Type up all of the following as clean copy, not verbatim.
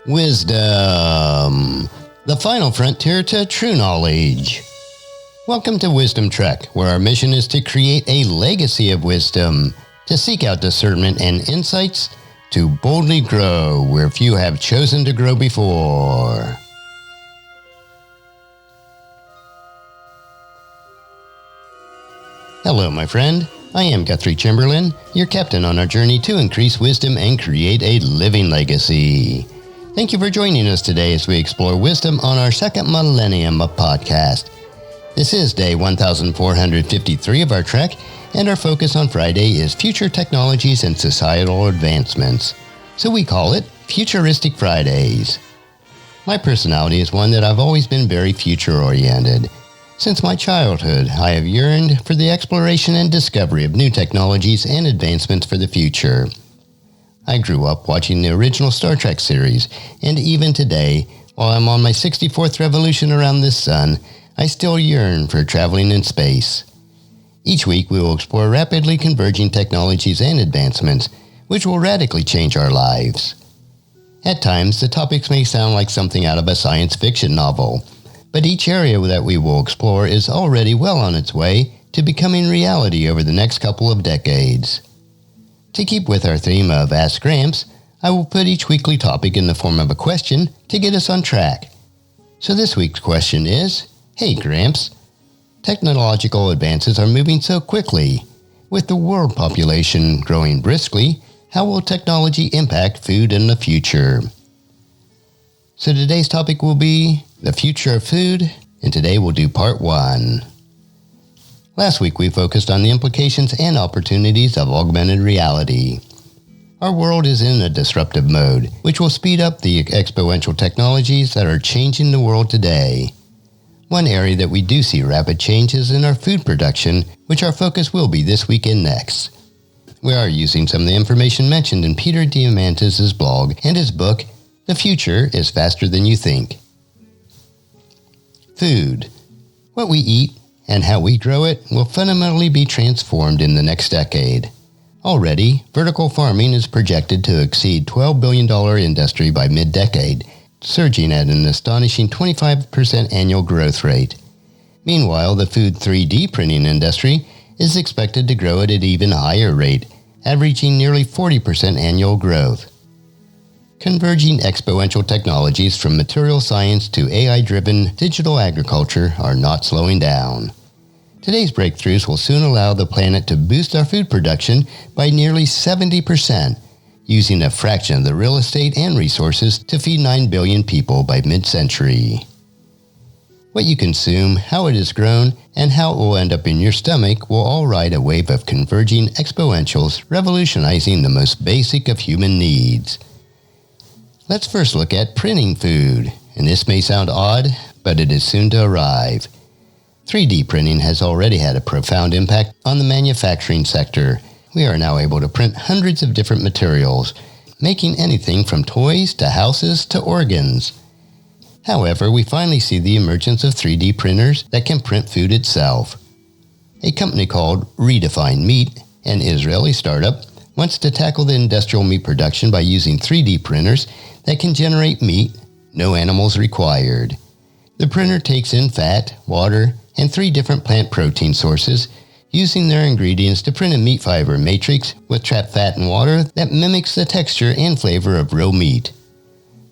Wisdom, the final frontier to true knowledge. Welcome to Wisdom Trek, where our mission is to create a legacy of wisdom, to seek out discernment and insights, to boldly grow where few have chosen to grow before. Hello, my friend. I am Guthrie Chamberlain, your captain on our journey to increase wisdom and create a living legacy. Thank you for joining us today as we explore wisdom on our second millennium of podcast. This is day 1453 of our trek, and our focus on Friday is future technologies and societal advancements. So we call it Futuristic Fridays. My personality is one that I've always been very future-oriented. Since my childhood, I have yearned for the exploration and discovery of new technologies and advancements for the future. I grew up watching the original Star Trek series, and even today, while I'm on my 64th revolution around this sun, I still yearn for traveling in space. Each week we will explore rapidly converging technologies and advancements, which will radically change our lives. At times, the topics may sound like something out of a science fiction novel, but each area that we will explore is already well on its way to becoming reality over the next couple of decades. To keep with our theme of Ask Gramps, I will put each weekly topic in the form of a question to get us on track. So this week's question is, hey Gramps, technological advances are moving so quickly. With the world population growing briskly, how will technology impact food in the future? So today's topic will be the future of food, and today we'll do part 1. Last week we focused on the implications and opportunities of augmented reality. Our world is in a disruptive mode, which will speed up the exponential technologies that are changing the world today. One area that we do see rapid change is in our food production, which our focus will be this week and next. We are using some of the information mentioned in Peter Diamandis' blog and his book, The Future is Faster Than You Think. Food. What we eat and how we grow it will fundamentally be transformed in the next decade. Already, vertical farming is projected to exceed $12 billion industry by mid-decade, surging at an astonishing 25% annual growth rate. Meanwhile, the food 3D printing industry is expected to grow at an even higher rate, averaging nearly 40% annual growth. Converging exponential technologies from material science to AI-driven digital agriculture are not slowing down. Today's breakthroughs will soon allow the planet to boost our food production by nearly 70%, using a fraction of the real estate and resources to feed 9 billion people by mid-century. What you consume, how it is grown, and how it will end up in your stomach will all ride a wave of converging exponentials, revolutionizing the most basic of human needs. Let's first look at printing food, and this may sound odd, but it is soon to arrive. 3D printing has already had a profound impact on the manufacturing sector. We are now able to print hundreds of different materials, making anything from toys to houses to organs. However, we finally see the emergence of 3D printers that can print food itself. A company called Redefine Meat, an Israeli startup, wants to tackle the industrial meat production by using 3D printers that can generate meat, no animals required. The printer takes in fat, water, and 3 different plant protein sources, using their ingredients to print a meat fiber matrix with trapped fat and water that mimics the texture and flavor of real meat.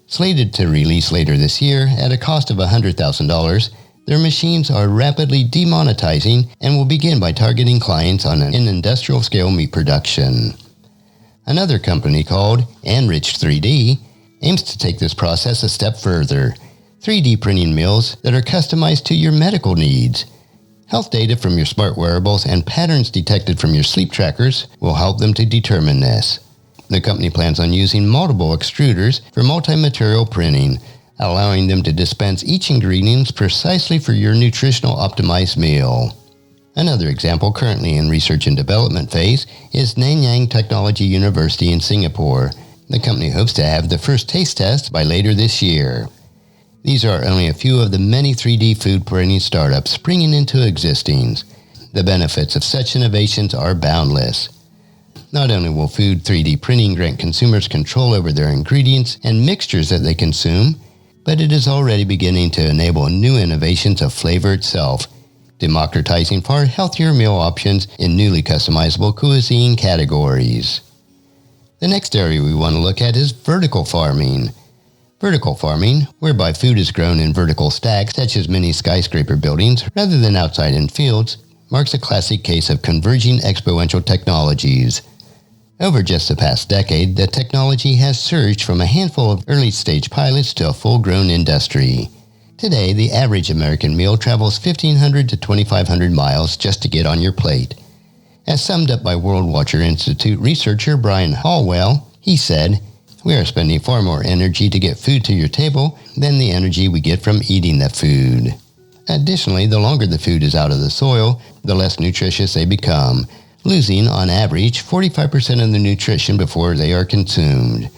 Slated to release later this year at a cost of $100,000, their machines are rapidly demonetizing and will begin by targeting clients on an industrial-scale meat production. Another company called Enriched 3D aims to take this process a step further. 3D printing mills that are customized to your medical needs. Health data from your smart wearables and patterns detected from your sleep trackers will help them to determine this. The company plans on using multiple extruders for multi-material printing, allowing them to dispense each ingredient precisely for your nutritional optimized meal. Another example currently in research and development phase is Nanyang Technology University in Singapore. The company hopes to have the first taste test by later this year. These are only a few of the many 3D food printing startups springing into existence. The benefits of such innovations are boundless. Not only will food 3D printing grant consumers control over their ingredients and mixtures that they consume, but it is already beginning to enable new innovations of flavor itself, democratizing far healthier meal options in newly customizable cuisine categories. The next area we want to look at is vertical farming. Vertical farming, whereby food is grown in vertical stacks such as mini skyscraper buildings rather than outside in fields, marks a classic case of converging exponential technologies. Over just the past decade, the technology has surged from a handful of early-stage pilots to a full-grown industry. Today, the average American meal travels 1,500 to 2,500 miles just to get on your plate. As summed up by World Watcher Institute researcher Brian Hallwell, he said, "We are spending far more energy to get food to your table than the energy we get from eating the food." Additionally, the longer the food is out of the soil, the less nutritious they become, losing, on average, 45% of the nutrition before they are consumed.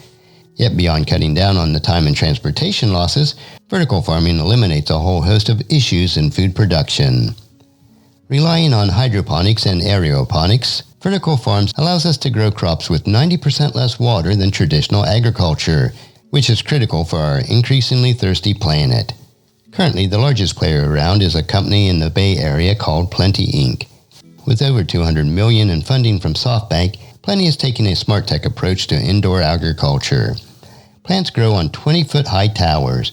Yet beyond cutting down on the time and transportation losses, vertical farming eliminates a whole host of issues in food production. Relying on hydroponics and aeroponics, vertical farms allows us to grow crops with 90% less water than traditional agriculture, which is critical for our increasingly thirsty planet. Currently, the largest player around is a company in the Bay Area called Plenty Inc. With over $200 million in funding from SoftBank, Plenty is taking a smart tech approach to indoor agriculture. Plants grow on 20-foot-high towers,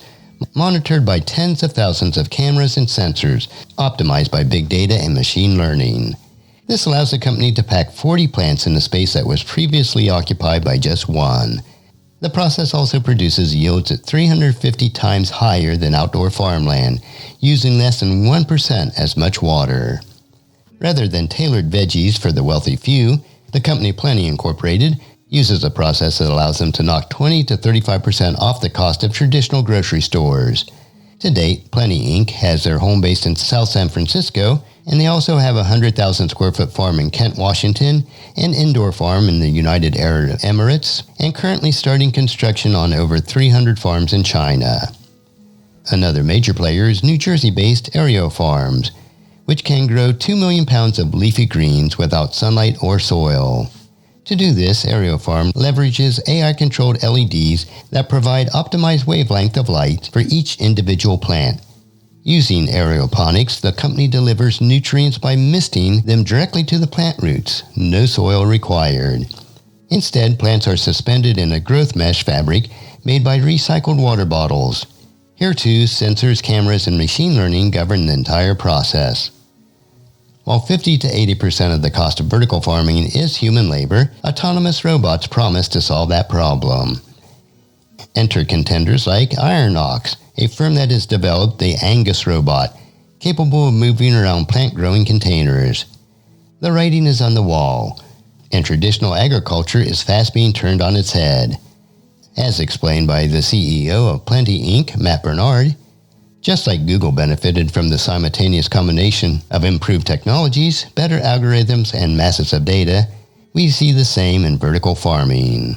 monitored by tens of thousands of cameras and sensors, optimized by big data and machine learning. This allows the company to pack 40 plants in a space that was previously occupied by just one. The process also produces yields at 350 times higher than outdoor farmland, using less than 1% as much water. Rather than tailored veggies for the wealthy few, the company Plenty Incorporated uses a process that allows them to knock 20 to 35% off the cost of traditional grocery stores. To date, Plenty Inc. has their home based in South San Francisco, and they also have a 100,000 square foot farm in Kent, Washington, an indoor farm in the United Arab Emirates, and currently starting construction on over 300 farms in China. Another major player is New Jersey-based Aereo Farms, which can grow 2 million pounds of leafy greens without sunlight or soil. To do this, Aereo Farm leverages AI-controlled LEDs that provide optimized wavelength of light for each individual plant. Using aeroponics, the company delivers nutrients by misting them directly to the plant roots, no soil required. Instead, plants are suspended in a growth mesh fabric made by recycled water bottles. Here too, sensors, cameras, and machine learning govern the entire process. While 50 to 80% of the cost of vertical farming is human labor, autonomous robots promise to solve that problem. Enter contenders like Ironox, a firm that has developed the Angus robot, capable of moving around plant-growing containers. The writing is on the wall, and traditional agriculture is fast being turned on its head. As explained by the CEO of Plenty Inc., Matt Bernard, just like Google benefited from the simultaneous combination of improved technologies, better algorithms, and masses of data, we see the same in vertical farming.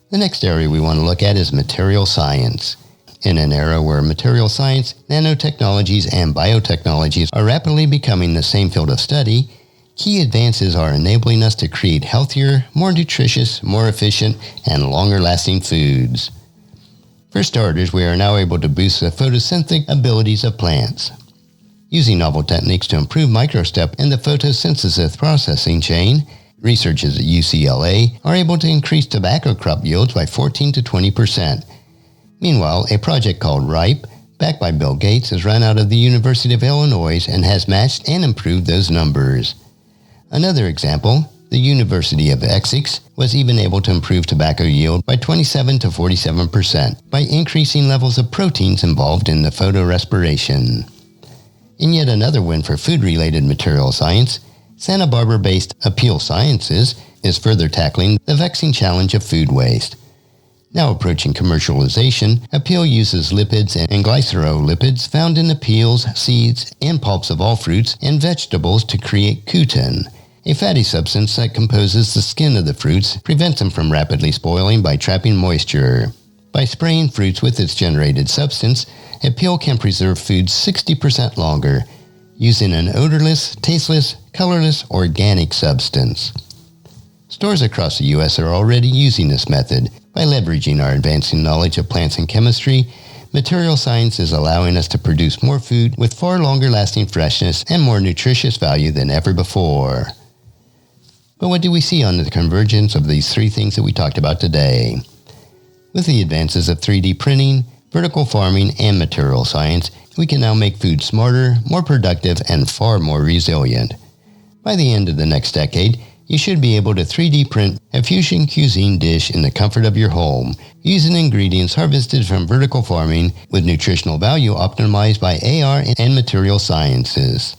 The next area we want to look at is material science. In an era where material science, nanotechnologies, and biotechnologies are rapidly becoming the same field of study, key advances are enabling us to create healthier, more nutritious, more efficient, and longer-lasting foods. For starters, we are now able to boost the photosynthetic abilities of plants. Using novel techniques to improve microstep in the photosynthesis processing chain, researchers at UCLA are able to increase tobacco crop yields by 14 to 20%. Meanwhile, a project called RIPE, backed by Bill Gates, is run out of the University of Illinois and has matched and improved those numbers. Another example, the University of Essex was even able to improve tobacco yield by 27 to 47% by increasing levels of proteins involved in the photorespiration. In yet another win for food-related material science, Santa Barbara-based Appeal Sciences is further tackling the vexing challenge of food waste. Now approaching commercialization, Appeal uses lipids and glycerolipids found in the peels, seeds, and pulps of all fruits and vegetables to create cutin, a fatty substance that composes the skin of the fruits, prevents them from rapidly spoiling by trapping moisture. By spraying fruits with its generated substance, Appeal can preserve food 60% longer, using an odorless, tasteless, colorless, organic substance. Stores across the U.S. are already using this method. By leveraging our advancing knowledge of plants and chemistry, material science is allowing us to produce more food with far longer lasting freshness and more nutritious value than ever before. But what do we see on the convergence of these three things that we talked about today? With the advances of 3D printing, vertical farming, and material science, we can now make food smarter, more productive, and far more resilient. By the end of the next decade, you should be able to 3D print a fusion cuisine dish in the comfort of your home, using ingredients harvested from vertical farming with nutritional value optimized by AR and material sciences.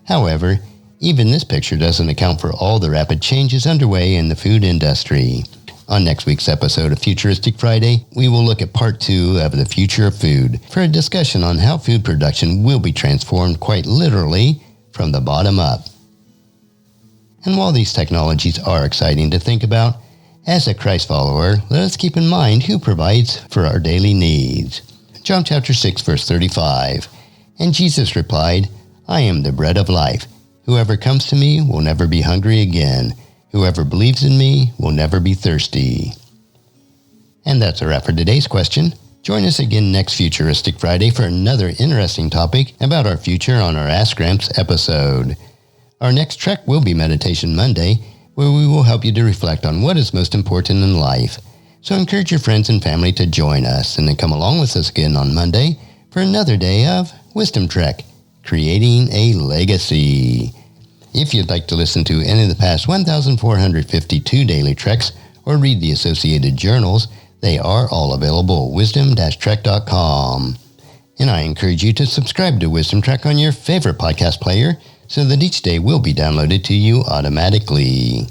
However, even this picture doesn't account for all the rapid changes underway in the food industry. On next week's episode of Futuristic Friday, we will look at part 2 of the future of food for a discussion on how food production will be transformed quite literally from the bottom up. And while these technologies are exciting to think about, as a Christ follower, let us keep in mind who provides for our daily needs. John chapter 6, verse 35. And Jesus replied, I am the bread of life. Whoever comes to me will never be hungry again. Whoever believes in me will never be thirsty. And that's a wrap for today's question. Join us again next Futuristic Friday for another interesting topic about our future on our Ask Gramps episode. Our next trek will be Meditation Monday, where we will help you to reflect on what is most important in life. So encourage your friends and family to join us and then come along with us again on Monday for another day of Wisdom Trek, Creating a Legacy. If you'd like to listen to any of the past 1,452 daily treks or read the associated journals, they are all available at wisdom-trek.com. And I encourage you to subscribe to Wisdom Trek on your favorite podcast player so that each day will be downloaded to you automatically.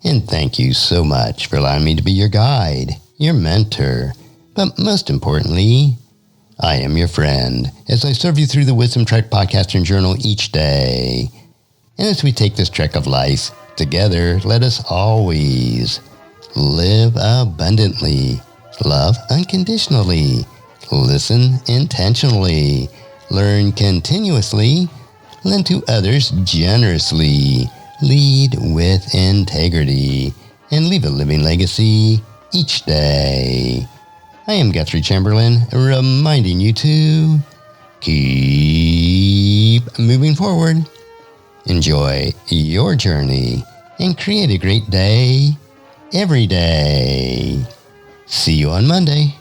And thank you so much for allowing me to be your guide, your mentor, but most importantly, I am your friend as I serve you through the Wisdom Trek podcast and journal each day. And as we take this trek of life together, let us always live abundantly, love unconditionally, listen intentionally, learn continuously, lend to others generously, lead with integrity, and leave a living legacy each day. I am Guthrie Chamberlain, reminding you to keep moving forward, enjoy your journey, and create a great day every day. See you on Monday.